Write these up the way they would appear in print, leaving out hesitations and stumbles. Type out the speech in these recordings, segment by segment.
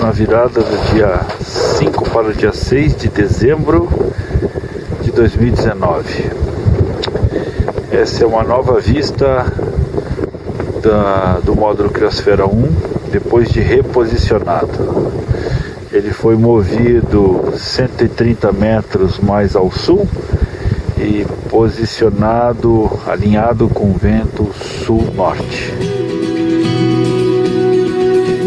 na virada do dia 5 para o dia 6 de dezembro de 2019. Essa é uma nova vista do módulo Criosfera 1, depois de reposicionado. Ele foi movido 130 metros mais ao sul e posicionado, alinhado com o vento sul-norte.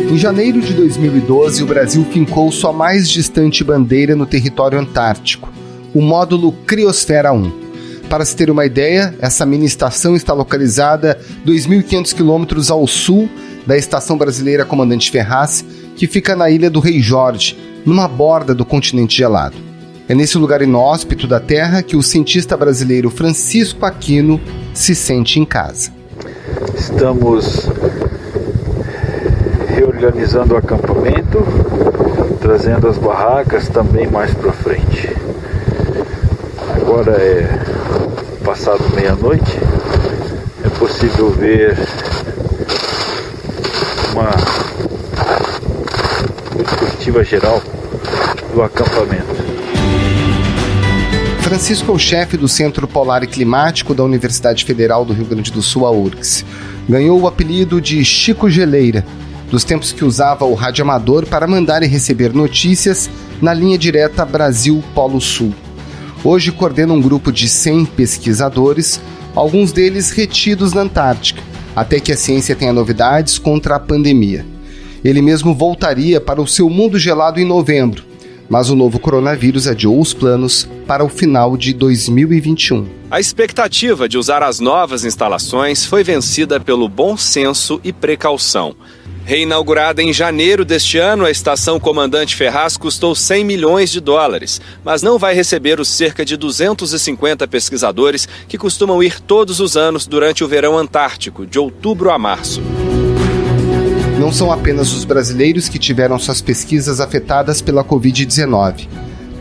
Em janeiro de 2012, o Brasil fincou sua mais distante bandeira no território antártico, o módulo Criosfera 1. Para se ter uma ideia, essa mini estação está localizada 2.500 quilômetros ao sul da Estação Brasileira Comandante Ferraz, que fica na Ilha do Rei Jorge, numa borda do continente gelado. É nesse lugar inóspito da Terra que o cientista brasileiro Francisco Aquino se sente em casa. Estamos reorganizando o acampamento, trazendo as barracas também mais para frente. Agora é passado meia-noite, é possível ver uma perspectiva geral do acampamento. Francisco é o chefe do Centro Polar e Climático da Universidade Federal do Rio Grande do Sul, a URGS. Ganhou o apelido de Chico Geleira, dos tempos que usava o rádio amador para mandar e receber notícias na linha direta Brasil-Polo Sul. Hoje coordena um grupo de 100 pesquisadores, alguns deles retidos na Antártica, até que a ciência tenha novidades contra a pandemia. Ele mesmo voltaria para o seu mundo gelado em novembro, mas o novo coronavírus adiou os planos para o final de 2021. A expectativa de usar as novas instalações foi vencida pelo bom senso e precaução. Reinaugurada em janeiro deste ano, a Estação Comandante Ferraz custou 100 milhões de dólares, mas não vai receber os cerca de 250 pesquisadores que costumam ir todos os anos durante o verão antártico, de outubro a março. Não são apenas os brasileiros que tiveram suas pesquisas afetadas pela Covid-19.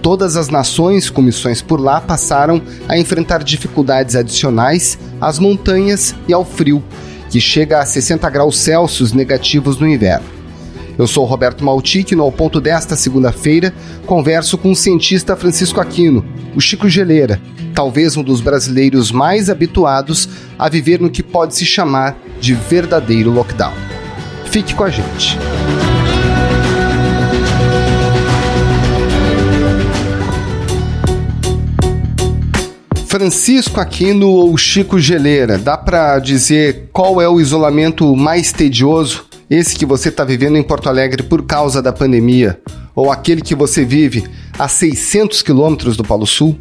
Todas as nações com missões por lá passaram a enfrentar dificuldades adicionais às montanhas e ao frio, que chega a 60 graus Celsius negativos no inverno. Eu sou o Roberto Maltic e no Ao Ponto desta segunda-feira converso com o cientista Francisco Aquino, o Chico Geleira, talvez um dos brasileiros mais habituados a viver no que pode se chamar de verdadeiro lockdown. Fique com a gente. Francisco Aquino ou Chico Geleira, dá para dizer qual é o isolamento mais tedioso? Esse que você está vivendo em Porto Alegre por causa da pandemia? Ou aquele que você vive a 600 quilômetros do Polo Sul?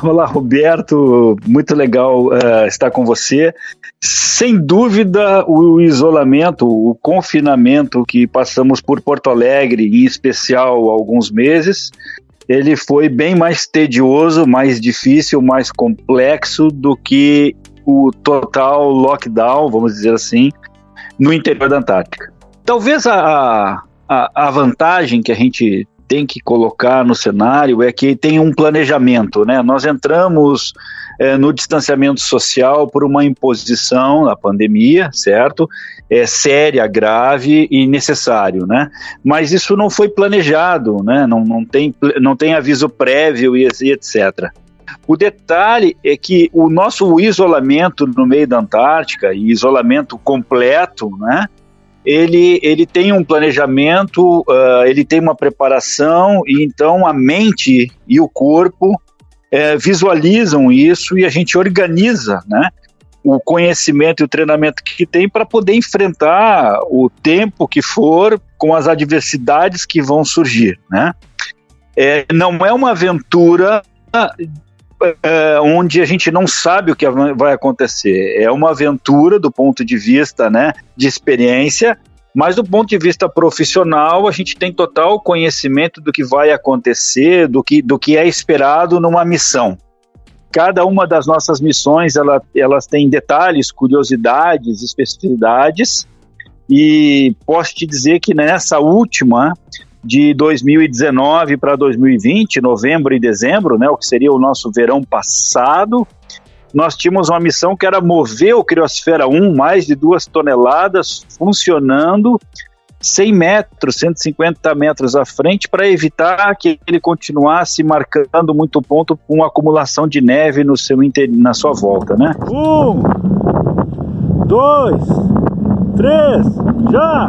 Olá, Roberto, muito legal estar com você. Sem dúvida, o isolamento, o confinamento que passamos por Porto Alegre, em especial há alguns meses, ele foi bem mais tedioso, mais difícil, mais complexo do que o total lockdown, vamos dizer assim, no interior da Antártica. Talvez a vantagem que a gente tem que colocar no cenário é que tem um planejamento, né? Nós entramos no distanciamento social por uma imposição da pandemia, certo? Séria, grave e necessário, né? Mas isso não foi planejado, né? Não tem aviso prévio e etc. O detalhe é que o nosso isolamento no meio da Antártica, e isolamento completo, né? Ele tem um planejamento, ele tem uma preparação, e então a mente e o corpo visualizam isso e a gente organiza, né, o conhecimento e o treinamento que tem para poder enfrentar o tempo que for com as adversidades que vão surgir, né? Não é uma aventura onde a gente não sabe o que vai acontecer. É uma aventura do ponto de vista, né, de experiência, mas do ponto de vista profissional a gente tem total conhecimento do que vai acontecer, do que é esperado numa missão. Cada uma das nossas missões elas têm detalhes, curiosidades, especificidades, e posso te dizer que nessa última, de 2019 para 2020, novembro e dezembro, né, o que seria o nosso verão passado, nós tínhamos uma missão que era mover o Criosfera 1, mais de 2 toneladas, funcionando, 100 metros, 150 metros à frente para evitar que ele continuasse marcando muito ponto com acumulação de neve na sua volta, né? 1, 2, 3, já!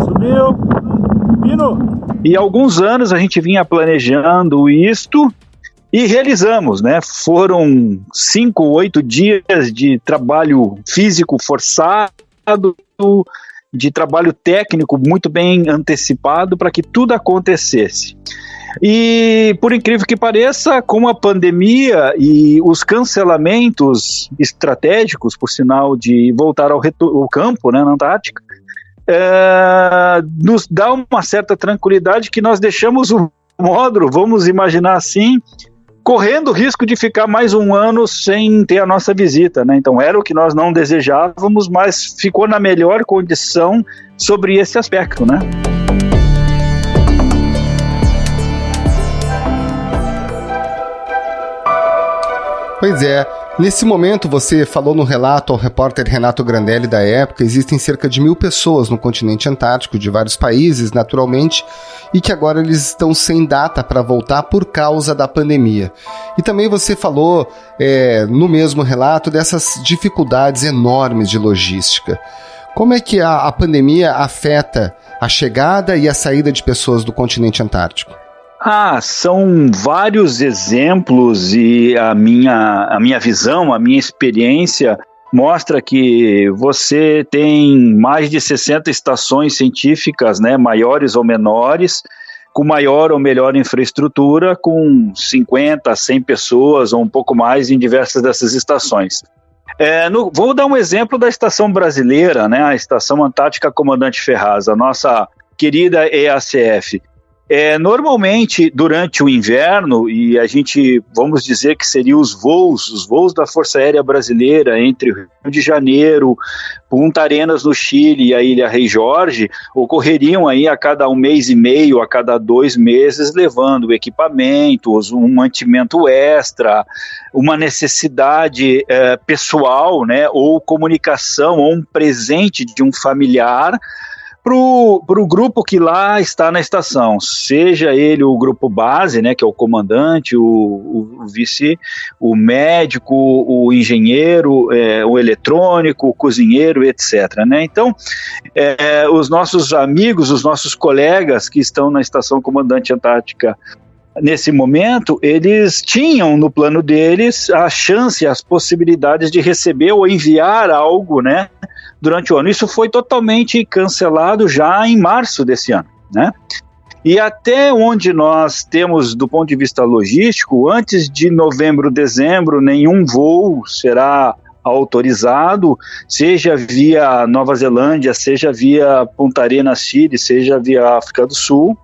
Subiu, pino! E há alguns anos a gente vinha planejando isto e realizamos, né? Foram 5, 8 dias de trabalho físico forçado, de trabalho técnico muito bem antecipado para que tudo acontecesse. E, por incrível que pareça, com a pandemia e os cancelamentos estratégicos, por sinal de voltar ao campo, né, na Antártica, nos dá uma certa tranquilidade que nós deixamos o módulo, vamos imaginar assim, correndo o risco de ficar mais um ano sem ter a nossa visita, né? Então era o que nós não desejávamos, mas ficou na melhor condição sobre esse aspecto, né? Pois é. Nesse momento, você falou no relato ao repórter Renato Grandelli da época, existem cerca de 1.000 pessoas no continente antártico, de vários países, naturalmente, e que agora eles estão sem data para voltar por causa da pandemia. E também você falou, no mesmo relato, dessas dificuldades enormes de logística. Como é que a pandemia afeta a chegada e a saída de pessoas do continente antártico? São vários exemplos e a minha visão, a minha experiência mostra que você tem mais de 60 estações científicas, né, maiores ou menores, com maior ou melhor infraestrutura, com 50, 100 pessoas ou um pouco mais em diversas dessas estações. Vou dar um exemplo da estação brasileira, né, a Estação Antártica Comandante Ferraz, a nossa querida EACF. Normalmente, durante o inverno, e a gente, vamos dizer que seriam os voos da Força Aérea Brasileira entre o Rio de Janeiro, Punta Arenas no Chile e a Ilha Rei Jorge, ocorreriam aí a cada 1 mês e meio, a cada 2 meses, levando equipamentos, um mantimento extra, uma necessidade pessoal, né, ou comunicação, ou um presente de um familiar, para o grupo que lá está na estação, seja ele o grupo base, né, que é o comandante, o vice, o médico, o engenheiro, o eletrônico, o cozinheiro, etc. Né? Então, os nossos amigos, os nossos colegas que estão na Estação Comandante Antártica nesse momento, eles tinham no plano deles a chance, as possibilidades de receber ou enviar algo, né, durante o ano. Isso foi totalmente cancelado já em março desse ano, né? E até onde nós temos, do ponto de vista logístico, antes de novembro, dezembro, nenhum voo será autorizado, seja via Nova Zelândia, seja via Punta Arenas, Chile, seja via África do Sul.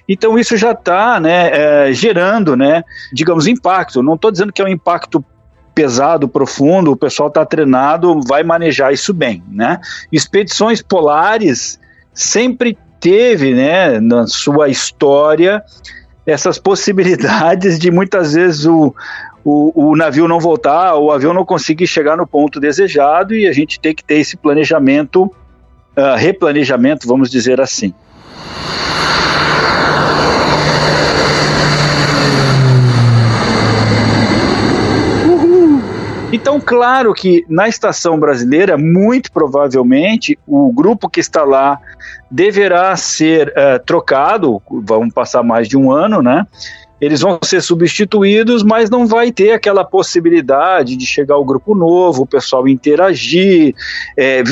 Então isso já está, né, gerando, né, digamos, impacto. Não estou dizendo que é um impacto pesado, profundo, o pessoal está treinado, vai manejar isso bem, né? Expedições polares sempre teve, né, na sua história, essas possibilidades de muitas vezes o navio não voltar, o avião não conseguir chegar no ponto desejado e a gente tem que ter esse planejamento, replanejamento, vamos dizer assim. Então, claro que na estação brasileira, muito provavelmente, o grupo que está lá deverá ser trocado, vão passar mais de um ano, né? Eles vão ser substituídos, mas não vai ter aquela possibilidade de chegar o grupo novo, o pessoal interagir,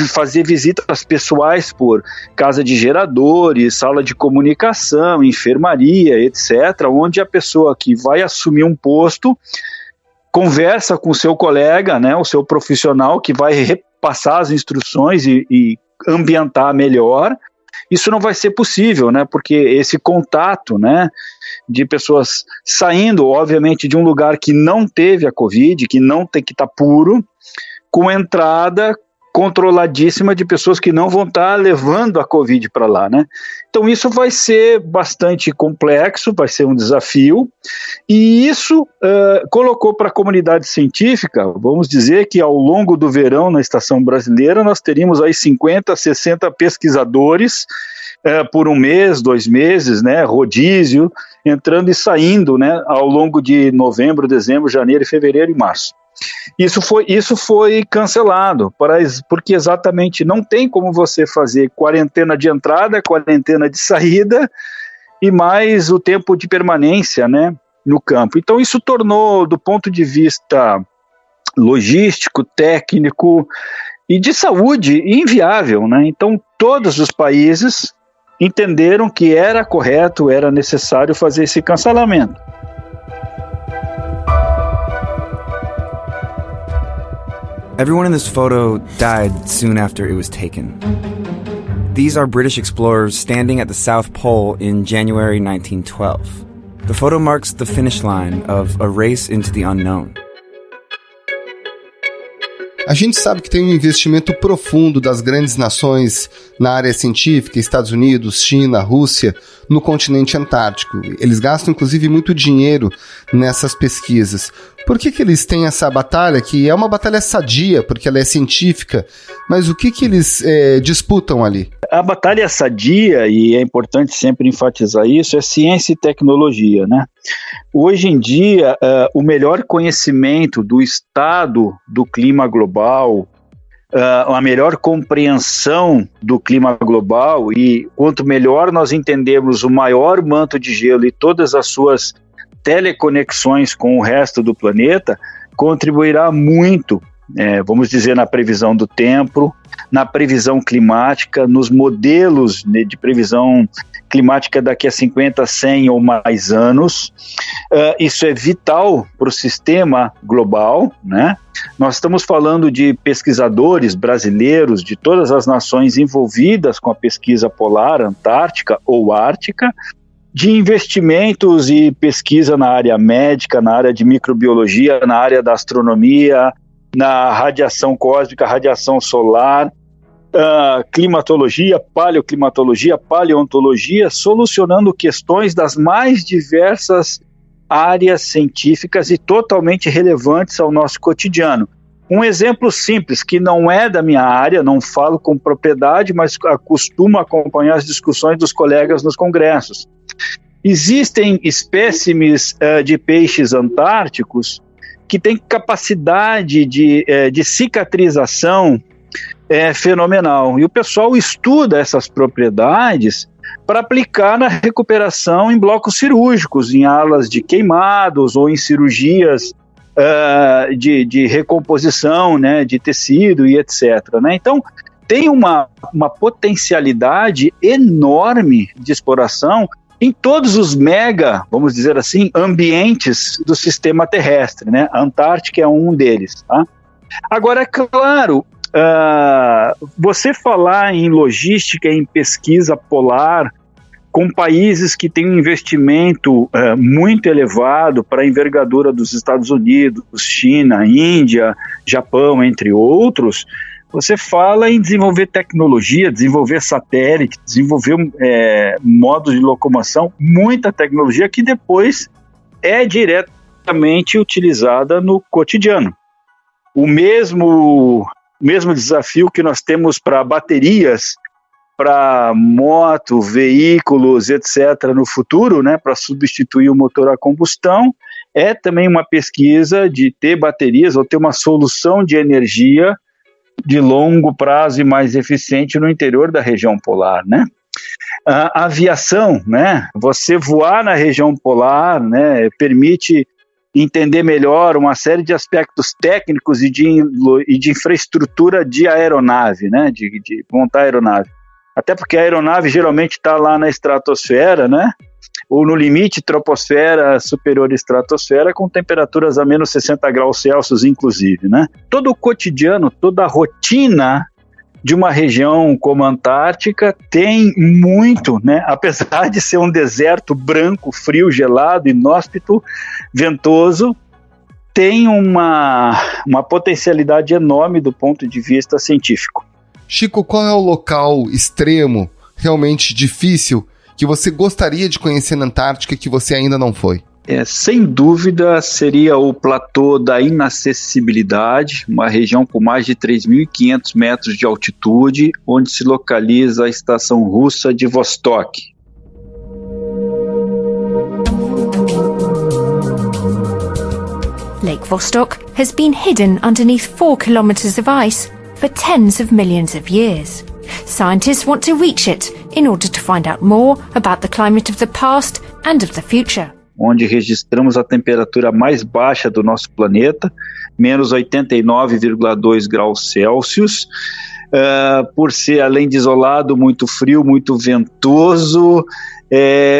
fazer visitas pessoais por casa de geradores, sala de comunicação, enfermaria, etc., onde a pessoa que vai assumir um posto conversa com o seu colega, né, o seu profissional que vai repassar as instruções e ambientar melhor. Isso não vai ser possível, né, porque esse contato, né, de pessoas saindo, obviamente, de um lugar que não teve a Covid, que não tem, que está puro, com entrada controladíssima de pessoas que não vão estar levando a Covid para lá, né? Então isso vai ser bastante complexo, vai ser um desafio, e isso colocou para a comunidade científica, vamos dizer que ao longo do verão na Estação Brasileira nós teríamos aí 50, 60 pesquisadores por um mês, 2 meses, né, rodízio, entrando e saindo, né, ao longo de novembro, dezembro, janeiro, fevereiro e março. Isso foi cancelado, porque exatamente não tem como você fazer quarentena de entrada, quarentena de saída e mais o tempo de permanência, né, no campo. Então isso tornou, do ponto de vista logístico, técnico e de saúde, inviável, né? Então todos os países entenderam que era correto, era necessário fazer esse cancelamento. Everyone in this photo died soon after it was taken. These are British explorers standing at the South Pole in January 1912. The photo marks the finish line of a race into the unknown. A gente sabe que tem um investimento profundo das grandes nações na área científica, Estados Unidos, China, Rússia, no continente antártico. Eles gastam, inclusive, muito dinheiro nessas pesquisas. Por que eles têm essa batalha, que é uma batalha sadia, porque ela é científica, mas o que eles disputam ali? A batalha é sadia, e é importante sempre enfatizar isso, é ciência e tecnologia, né? Hoje em dia, o melhor conhecimento do estado do clima global, a melhor compreensão do clima global, e quanto melhor nós entendemos o maior manto de gelo e todas as suas teleconexões com o resto do planeta, contribuirá muito, vamos dizer, na previsão do tempo, na previsão climática, nos modelos de previsão climática daqui a 50, 100 ou mais anos. Isso é vital para o sistema global, né? Nós estamos falando de pesquisadores brasileiros de todas as nações envolvidas com a pesquisa polar, antártica ou ártica, de investimentos e pesquisa na área médica, na área de microbiologia, na área da astronomia, na radiação cósmica, radiação solar, climatologia, paleoclimatologia, paleontologia, solucionando questões das mais diversas áreas científicas e totalmente relevantes ao nosso cotidiano. Um exemplo simples, que não é da minha área, não falo com propriedade, mas costumo acompanhar as discussões dos colegas nos congressos. Existem espécimes de peixes antárticos que têm capacidade de cicatrização fenomenal. E o pessoal estuda essas propriedades para aplicar na recuperação em blocos cirúrgicos, em alas de queimados ou em cirurgias de recomposição, né, de tecido e etc. Né? Então, tem uma potencialidade enorme de exploração em todos os vamos dizer assim, ambientes do sistema terrestre, né? A Antártica é um deles. Tá? Agora, é claro, você falar em logística, em pesquisa polar, com países que têm um investimento muito elevado para a envergadura dos Estados Unidos, China, Índia, Japão, entre outros, você fala em desenvolver tecnologia, desenvolver satélite, desenvolver modos de locomoção, muita tecnologia que depois é diretamente utilizada no cotidiano. O mesmo desafio que nós temos para baterias, para moto, veículos, etc., no futuro, né, para substituir o motor a combustão, é também uma pesquisa de ter baterias ou ter uma solução de energia de longo prazo e mais eficiente no interior da região polar, né? A aviação, né? Você voar na região polar, né, permite entender melhor uma série de aspectos técnicos e de infraestrutura de aeronave, né, de montar aeronave. Até porque a aeronave geralmente está lá na estratosfera, né, ou no limite troposfera superior à estratosfera, com temperaturas a menos 60 graus Celsius, inclusive, né. Todo o cotidiano, toda a rotina de uma região como a Antártica tem muito, né, apesar de ser um deserto branco, frio, gelado, inóspito, ventoso, tem uma potencialidade enorme do ponto de vista científico. Chico, qual é o local extremo, realmente difícil, que você gostaria de conhecer na Antártica que você ainda não foi? Sem dúvida seria o platô da inacessibilidade, uma região com mais de 3.500 metros de altitude, onde se localiza a estação russa de Vostok. Lake Vostok has been hidden underneath 4 kilometers of ice for tens of millions of years. Scientists want to reach it in order to find out more about the climate of the past and of the future. Onde registramos a temperatura mais baixa do nosso planeta, menos 89,2 graus Celsius, por ser, além de isolado, muito frio, muito ventoso.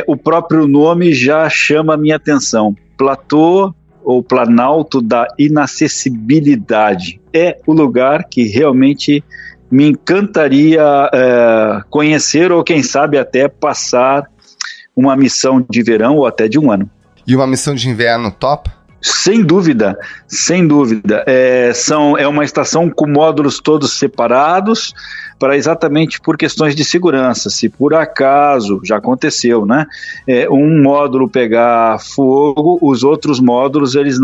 O próprio nome já chama a minha atenção. Platô ou Planalto da Inacessibilidade. É o lugar que realmente me encantaria conhecer ou, quem sabe, até passar uma missão de verão ou até de um ano. E uma missão de inverno top? Sem dúvida, sem dúvida. É uma estação com módulos todos separados, exatamente por questões de segurança. Se por acaso, já aconteceu, né? Um módulo pegar fogo, os outros módulos eles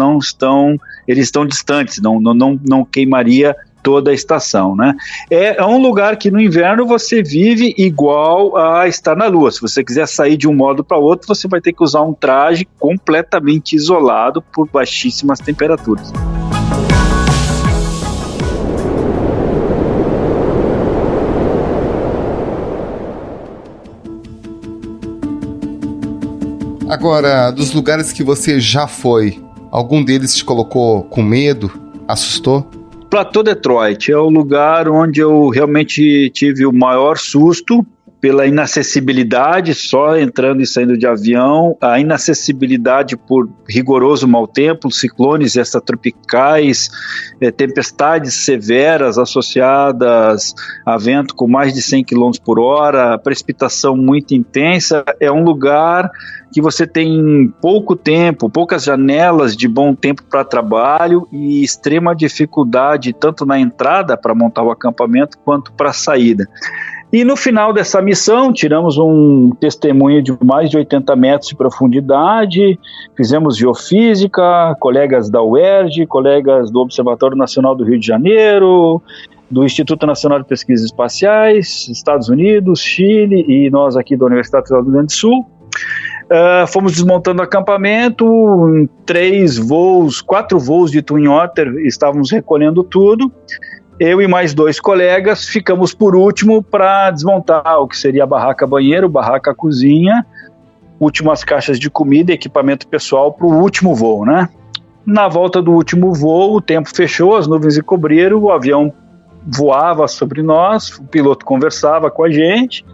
estão distantes, não queimaria toda a estação, né? É um lugar que no inverno você vive igual a estar na Lua. Se você quiser sair de um módulo para outro, você vai ter que usar um traje completamente isolado por baixíssimas temperaturas. Agora, dos lugares que você já foi, algum deles te colocou com medo, assustou? Platô Detroit é o lugar onde eu realmente tive o maior susto pela inacessibilidade, só entrando e saindo de avião, a inacessibilidade por rigoroso mau tempo, ciclones extratropicais, tempestades severas associadas a vento com mais de 100 km por hora, precipitação muito intensa. É um lugar que você tem pouco tempo, poucas janelas de bom tempo para trabalho e extrema dificuldade tanto na entrada para montar o acampamento quanto para a saída. E no final dessa missão, tiramos um testemunho de mais de 80 metros de profundidade, fizemos geofísica, colegas da UERJ, colegas do Observatório Nacional do Rio de Janeiro, do Instituto Nacional de Pesquisas Espaciais, Estados Unidos, Chile e nós aqui da Universidade Federal do Rio Grande do Sul. Fomos desmontando o acampamento, em 4 voos de Twin Otter, estávamos recolhendo tudo. Eu e mais 2 colegas ficamos por último para desmontar o que seria a barraca banheiro, barraca cozinha, últimas caixas de comida e equipamento pessoal para o último voo, né? Na volta do último voo, o tempo fechou, as nuvens encobriram, o avião voava sobre nós, o piloto conversava com a gente,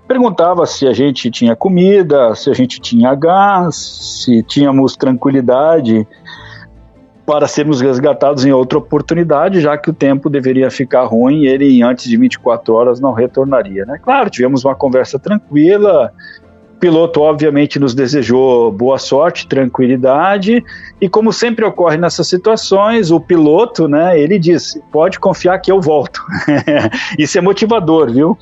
perguntava se a gente tinha comida, se a gente tinha gás, se tínhamos tranquilidade para sermos resgatados em outra oportunidade, já que o tempo deveria ficar ruim e ele, antes de 24 horas, não retornaria, né? Claro, tivemos uma conversa tranquila, o piloto, obviamente, nos desejou boa sorte, tranquilidade, e como sempre ocorre nessas situações, o piloto, né, ele disse, pode confiar que eu volto. Isso é motivador, viu?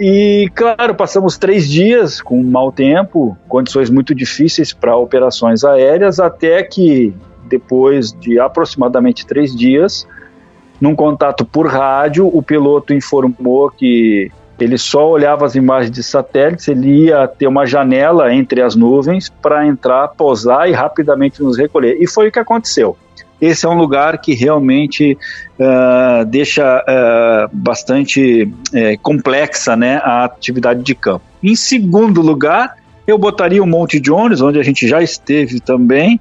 E, claro, passamos 3 dias com mau tempo, condições muito difíceis para operações aéreas, até que, depois de aproximadamente 3 dias, num contato por rádio, o piloto informou que ele só olhava as imagens de satélites, ele ia ter uma janela entre as nuvens para entrar, pousar e rapidamente nos recolher. E foi o que aconteceu. Esse é um lugar que realmente deixa bastante complexa, né, a atividade de campo. Em segundo lugar, eu botaria o Monte Jones, onde a gente já esteve também,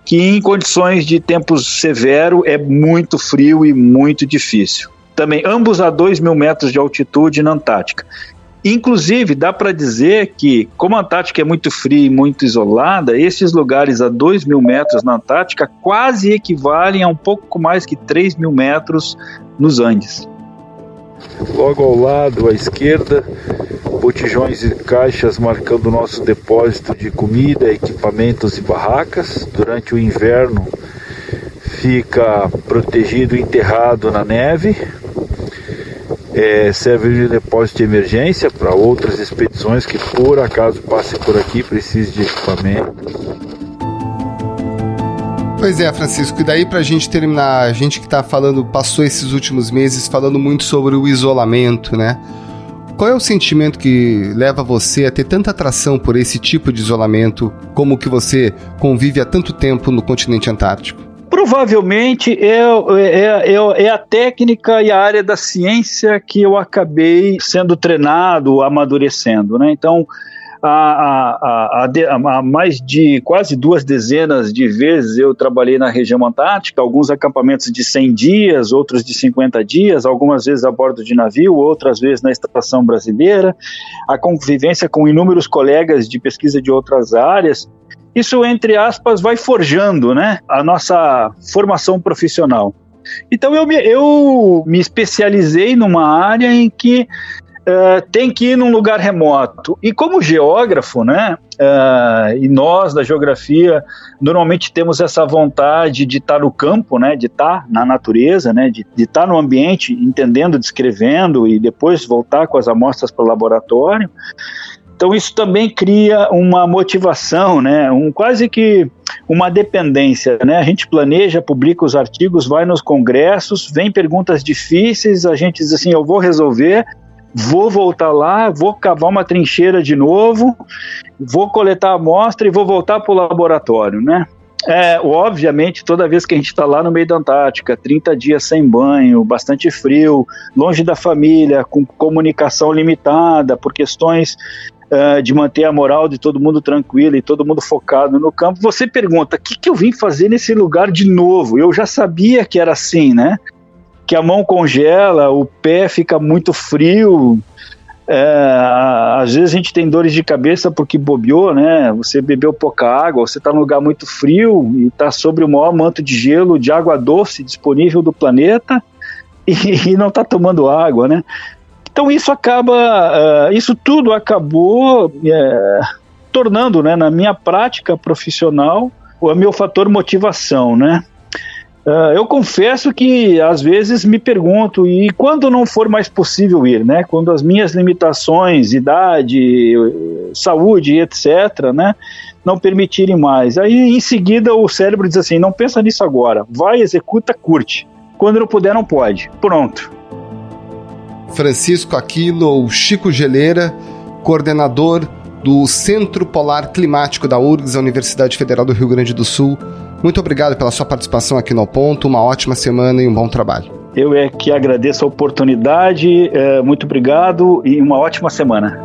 que em condições de tempo severo é muito frio e muito difícil. Também, ambos a 2.000 metros de altitude na Antártica. Inclusive, dá para dizer que, como a Antártica é muito fria e muito isolada, esses lugares a 2.000 metros na Antártica quase equivalem a um pouco mais que 3.000 metros nos Andes. Logo ao lado, à esquerda, botijões e caixas marcando o nosso depósito de comida, equipamentos e barracas. Durante o inverno fica protegido e enterrado na neve. Serve de depósito de emergência para outras expedições que por acaso passem por aqui e precisem de equipamento. Pois é, Francisco, e daí pra gente terminar, a gente que tá falando, passou esses últimos meses falando muito sobre o isolamento, né? Qual é o sentimento que leva você a ter tanta atração por esse tipo de isolamento, como que você convive há tanto tempo no continente antártico? Provavelmente é a técnica e a área da ciência que eu acabei sendo treinado, amadurecendo, né? Então, há mais de quase 2 dezenas de vezes eu trabalhei na região antártica, alguns acampamentos de 100 dias, outros de 50 dias, algumas vezes a bordo de navio, outras vezes na estação brasileira, a convivência com inúmeros colegas de pesquisa de outras áreas. Isso, entre aspas, vai forjando, né, a nossa formação profissional. Então eu me especializei numa área em que tem que ir num lugar remoto. E como geógrafo, né, e nós da geografia normalmente temos essa vontade de estar no campo, né, de estar na natureza, né, de estar no ambiente, entendendo, descrevendo e depois voltar com as amostras para o laboratório. Então isso também cria uma motivação, né, quase que uma dependência, né? A gente planeja, publica os artigos, vai nos congressos, vem perguntas difíceis, a gente diz assim, eu vou resolver, vou voltar lá, vou cavar uma trincheira de novo, vou coletar a amostra e vou voltar para o laboratório, né? Obviamente, toda vez que a gente está lá no meio da Antártica, 30 dias sem banho, bastante frio, longe da família, com comunicação limitada, por questões de manter a moral de todo mundo tranquilo e todo mundo focado no campo, você pergunta, o que eu vim fazer nesse lugar de novo? Eu já sabia que era assim, né? Que a mão congela, o pé fica muito frio, às vezes a gente tem dores de cabeça porque bobeou, né? Você bebeu pouca água, você está num lugar muito frio e está sobre o maior manto de gelo, de água doce disponível do planeta e não está tomando água, né? Então isso tudo acabou tornando, né, na minha prática profissional, o meu fator motivação, né? Eu confesso que às vezes me pergunto, e quando não for mais possível ir, né? Quando as minhas limitações, idade, saúde, etc., né, não permitirem mais, aí em seguida o cérebro diz assim, não pensa nisso agora, vai, executa, curte. Quando não puder, não pode. Pronto. Francisco Aquino, ou Chico Geleira, coordenador do Centro Polar Climático da URGS, a Universidade Federal do Rio Grande do Sul. Muito obrigado pela sua participação aqui no Ao Ponto, uma ótima semana e um bom trabalho. Eu que agradeço a oportunidade, muito obrigado e uma ótima semana.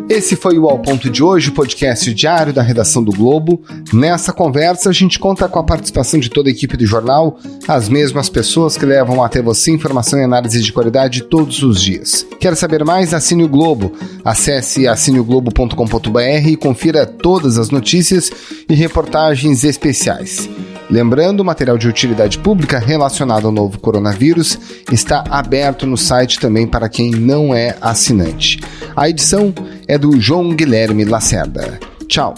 Esse foi o Ao Ponto de hoje, o podcast diário da redação do Globo. Nessa conversa, a gente conta com a participação de toda a equipe do jornal, as mesmas pessoas que levam até você informação e análise de qualidade todos os dias. Quer saber mais? Assine o Globo. Acesse assineoglobo.com.br e confira todas as notícias e reportagens especiais. Lembrando, o material de utilidade pública relacionado ao novo coronavírus está aberto no site também para quem não é assinante. A edição é do João Guilherme Lacerda. Tchau!